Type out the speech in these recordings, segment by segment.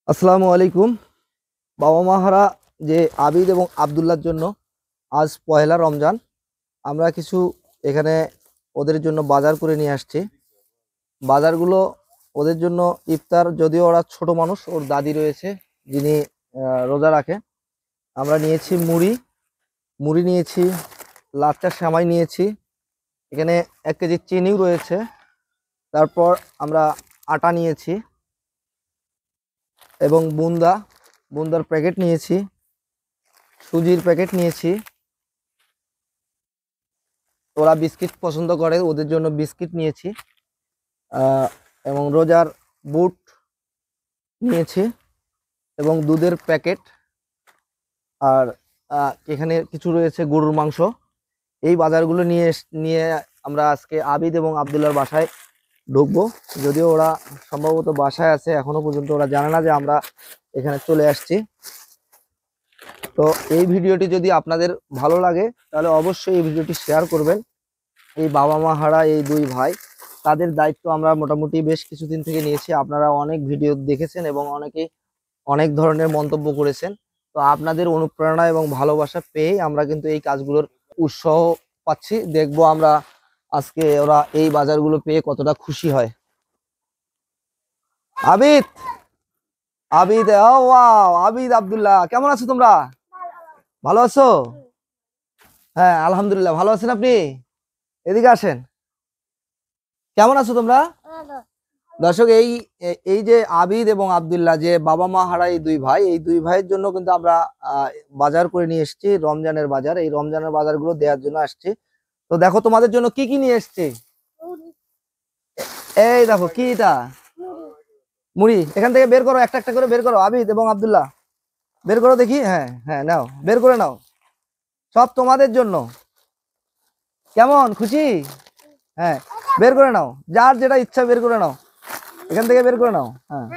আসসালামু আলাইকুম। বাবা মাহারা যে আবিদ এবং আব্দুল্লাহর জন্য আজ পয়লা রমজান, আমরা কিছু এখানে ওদের জন্য বাজার করে নিয়ে আসছি। বাজারগুলো ওদের জন্য ইফতার, যদিও ওরা ছোট মানুষ, ওর দাদি রয়েছে যিনি রোজা রাখে। আমরা নিয়েছি মুড়ি মুড়ি নিয়েছি, লাচ্চা সেমাই নিয়েছি, এখানে 1 কেজি চিনিও রয়েছে। তারপর আমরা আটা নিয়েছি এবং বুন্দার প্যাকেট নিয়েছি, সুজির প্যাকেট নিয়েছি। ওরা বিস্কিট পছন্দ করে, ওদের জন্য বিস্কিট নিয়েছি। এবং রোজার বুট নিয়েছি এবং দুধের প্যাকেট। আর এখানে কিছু রয়েছে গরুর মাংস। এই বাজারগুলো নিয়ে আমরা আজকে আবিদ এবং আব্দুল্লাহর বাসায় ঢুকবো। যদিও ওরা সম্ভবত বাসায় আছে, এখনো পর্যন্ত ওরা জানে না যে আমরা এখানে চলে আসছি। তো এই ভিডিওটি যদি আপনাদের ভালো লাগে তাহলে অবশ্যই এই ভিডিওটি শেয়ার করবেন। এই বাবা মা হারা এই দুই ভাই, তাদের দায়িত্ব আমরা মোটামুটি বেশ কিছুদিন থেকে নিয়েছি। আপনারা অনেক ভিডিও দেখেছেন এবং অনেকে অনেক ধরনের মন্তব্য করেছেন। তো আপনাদের অনুপ্রেরণা এবং ভালোবাসা পেয়ে আমরা কিন্তু এই কাজগুলোর উৎসাহ পাচ্ছি। দেখবো আমরা আজকে ওরা এই বাজারগুলো পেয়ে কতটা খুশি হয়। আবিদ আবিদ ও ওয়াও, আবিদ আব্দুল্লাহ, কেমন আছো তোমরা? ভালো আছো? হ্যাঁ, আলহামদুলিল্লাহ ভালো আছেন। আপনি এদিকে আসেন। কেমন আছো তোমরা? দর্শক, এই এই যে আবিদ এবং আব্দুল্লাহ, যে বাবা মা হারা এই দুই ভাই, এই দুই ভাইয়ের জন্য কিন্তু আমরা বাজার করে নিয়ে এসেছি, রমজানের বাজার। এই রমজানের বাজারগুলো দেওয়ার জন্য আসছি। তো দেখো তোমাদের জন্য কি কি নিয়ে এসেছি। এই দেখো, কি এটা? মুড়ি। এখান থেকে বের করো, একটা একটা করে বের করো। আবিদ এবং আব্দুল্লাহ, বের করো দেখি। হ্যাঁ হ্যাঁ, নাও, বের করে নাও। সব তোমাদের জন্য। কেমন খুশি? হ্যাঁ, বের করে নাও, যার যেটা ইচ্ছা বের করে নাও, এখান থেকে বের করে নাও। হ্যাঁ,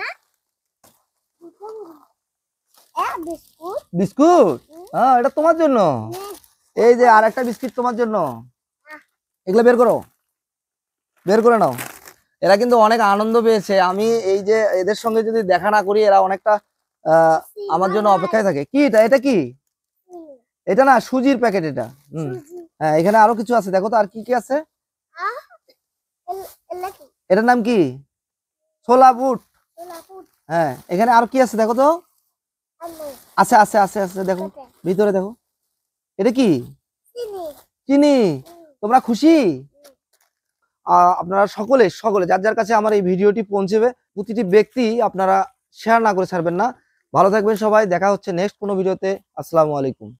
বিস্কুট। হ্যাঁ, এটা তোমার জন্য। এই যে আর একটা বিস্কিট তোমার জন্য। এগুলো বের করো, বের করে নাও। এরা কিন্তু অনেক আনন্দ পেয়েছে। আমি এই যে এদের সঙ্গে যদি দেখা না করি, এরা অনেকটা আমার জন্য অপেক্ষায় থাকে। কি এটা? এটা কি? এটা না, সুজির প্যাকেট এটা। হ্যাঁ, এখানে আরো কিছু আছে, দেখো তো আর কি কি আছে। এটার নাম কি? ছোলা বুট। হ্যাঁ, এখানে আর কি আছে দেখো তো। আছে আছে আছে আছে, দেখো ভিতরে দেখো। এটা কি? চিনি। তোমরা খুশি? আপনারা সকলে সকলে যার যার কাছে আমার এই ভিডিওটি পৌঁছবে, প্রতিটি ব্যক্তি আপনারা শেয়ার না করে ছাড়বেন না। ভালো থাকবেন সবাই, দেখা হচ্ছে নেক্সট কোনো ভিডিওতে। আসসালামু আলাইকুম।